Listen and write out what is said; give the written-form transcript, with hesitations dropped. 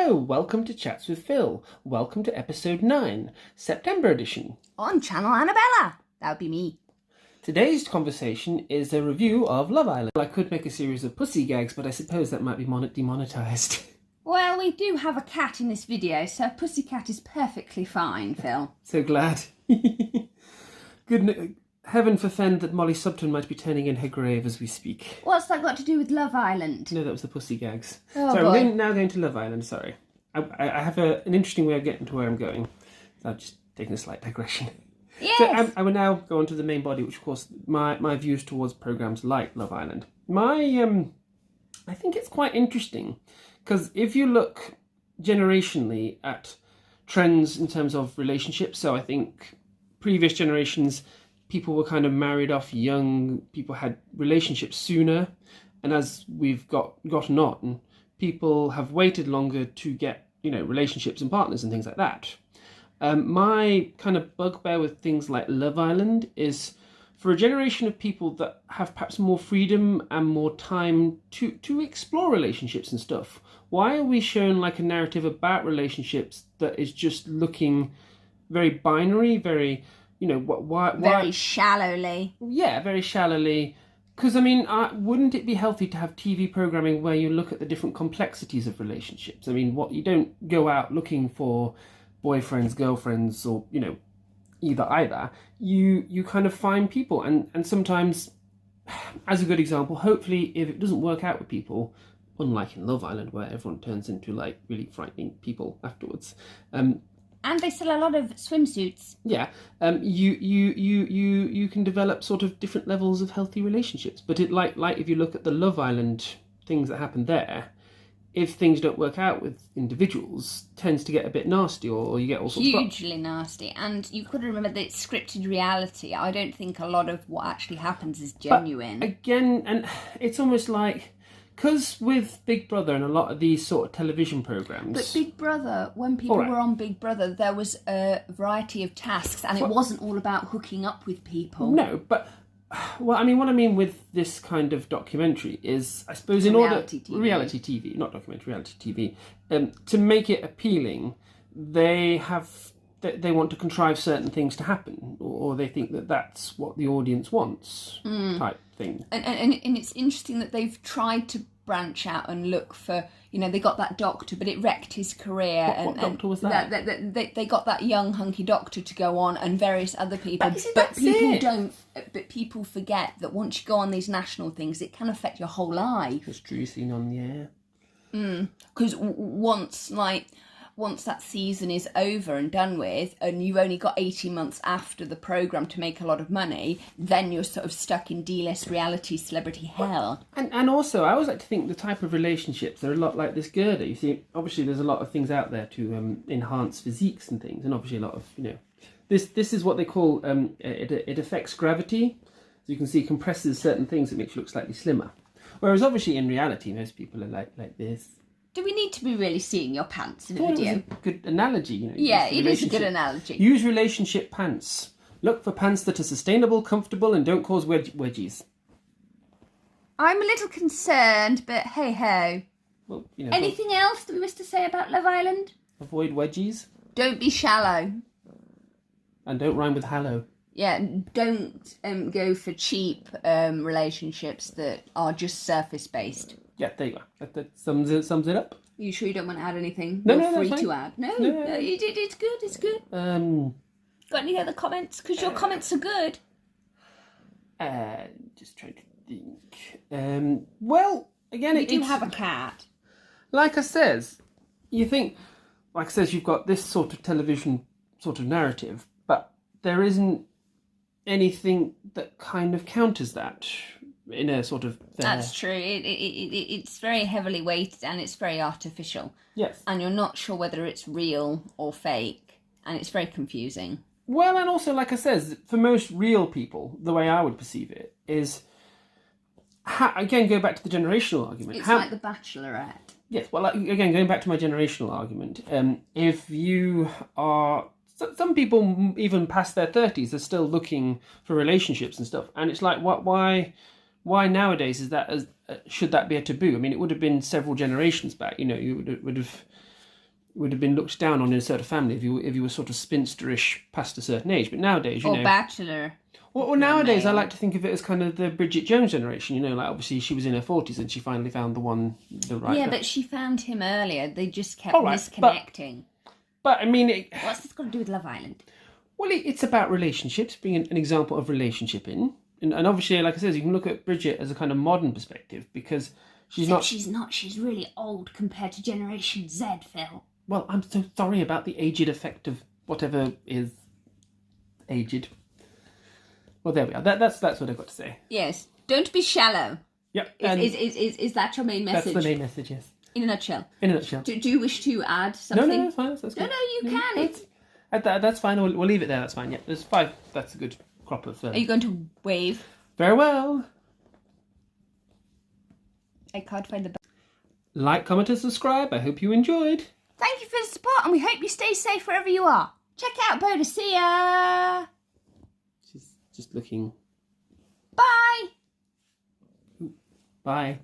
Hello, welcome to Chats with Phil. Welcome to episode 9, September edition. On Channel Annabella. That would be me. Today's conversation is a review of Love Island. I could make a series of pussy gags, but I suppose that might be demonetised. Well, we do have a cat in this video, so a pussycat is perfectly fine, Phil. So glad. Good heaven forfend that Molly Subton might be turning in her grave as we speak. What's that got to do with Love Island? No, that was the pussy gags. Oh, sorry, boy. we're now going to Love Island, sorry. I have an interesting way of getting to where I'm going. So I've just taken a slight digression. Yes! So I will now go on to the main body, which of course my views towards programmes like Love Island. I think it's quite interesting because if you look generationally at trends in terms of relationships, so I think previous generations, people were kind of married off young, people had relationships sooner, and as we've gotten on, people have waited longer to get, relationships and partners and things like that. My kind of bugbear with things like Love Island is for a generation of people that have perhaps more freedom and more time to explore relationships and stuff. Why are we shown like a narrative about relationships that is just looking very binary, very, why? Very shallowly. Yeah, very shallowly. Because, wouldn't it be healthy to have TV programming where you look at the different complexities of relationships? You don't go out looking for boyfriends, girlfriends, or, either. You kind of find people. And sometimes, as a good example, hopefully if it doesn't work out with people, unlike in Love Island where everyone turns into like really frightening people afterwards, and they sell a lot of swimsuits. Yeah, you can develop sort of different levels of healthy relationships. But like if you look at the Love Island things that happen there, if things don't work out with individuals, tends to get a bit nasty, or you get all sorts of hugely nasty. And you've got to remember that it's scripted reality. I don't think a lot of what actually happens is genuine. But again, and it's almost like, because with Big Brother and a lot of these sort of television programmes... But Big Brother, when people were on Big Brother, there was a variety of tasks, and it wasn't all about hooking up with people. No, but... Well, what I mean with this kind of documentary is, I suppose, reality TV, not documentary, reality TV, to make it appealing, they want to contrive certain things to happen, or they think that that's what the audience wants, type thing. And it's interesting that they've tried to branch out and look for, they got that doctor, but it wrecked his career. What doctor was that? They got that young hunky doctor to go on, and various other people. But people forget that once you go on these national things, it can affect your whole life. That's true, seen on the air. Because once that season is over and done with, and you've only got 18 months after the programme to make a lot of money, then you're sort of stuck in D-list reality celebrity hell. And also, I always like to think the type of relationships, they're a lot like this girder. You see, obviously there's a lot of things out there to enhance physiques and things, and obviously a lot of, this is what they call, it affects gravity. So you can see it compresses certain things that makes you look slightly slimmer. Whereas obviously in reality, most people are like this. Do we need to be really seeing your pants in a video? It was a good analogy, Yeah, it is a good analogy. Use relationship pants. Look for pants that are sustainable, comfortable, and don't cause wedgies. I'm a little concerned, but hey ho. Well, Anything else that we wish to say about Love Island? Avoid wedgies. Don't be shallow. And don't rhyme with hallow. Yeah, don't go for cheap relationships that are just surface-based. Yeah, there you are. That sums it up. Are you sure you don't want to add anything? No, You're free that's to fine. add. No, you did. It's good. It's good. Got any other comments? Because your comments are good. Just trying to think. Well, again, You do have a cat. Like I says, you think, like I says, you've got this sort of television sort of narrative, but there isn't anything that kind of counters that in a sort of... That's true. It's very heavily weighted and it's very artificial. Yes. And you're not sure whether it's real or fake. And it's very confusing. Well, and also, like I says, for most real people, the way I would perceive it is... again, go back to the generational argument. It's like The Bachelorette. Yes, well, again, going back to my generational argument, if you are... Some people, even past their 30s, are still looking for relationships and stuff. And it's like, why nowadays is that should that be a taboo? It would have been several generations back. You would have would have been looked down on in a certain family if you were sort of spinsterish past a certain age. But nowadays, or bachelor. Well, nowadays I like to think of it as kind of the Bridget Jones generation. You know, like obviously she was in her 40s and she finally found the right. Yeah, but she found him earlier. They just kept misconnecting. But I mean, what's this got to do with Love Island? Well, it's about relationships, being an example of relationship and obviously, like I said, you can look at Bridget as a kind of modern perspective because she's not. She's really old compared to Generation Z, Phil. Well, I'm so sorry about the aged effect of whatever is aged. Well, there we are. That's what I've got to say. Yes. Don't be shallow. Yep. Is that your main message? That's the main message, yes. In a nutshell. In a nutshell. Do you wish to add something? No, it's fine. That's no, you can. That's fine. We'll leave it there. That's fine. Yeah, there's 5. That's a good crop of... Are you going to wave? Very well. I can't find the... Like, comment and subscribe. I hope you enjoyed. Thank you for the support and we hope you stay safe wherever you are. Check out Boda. See ya. She's just looking. Bye. Bye.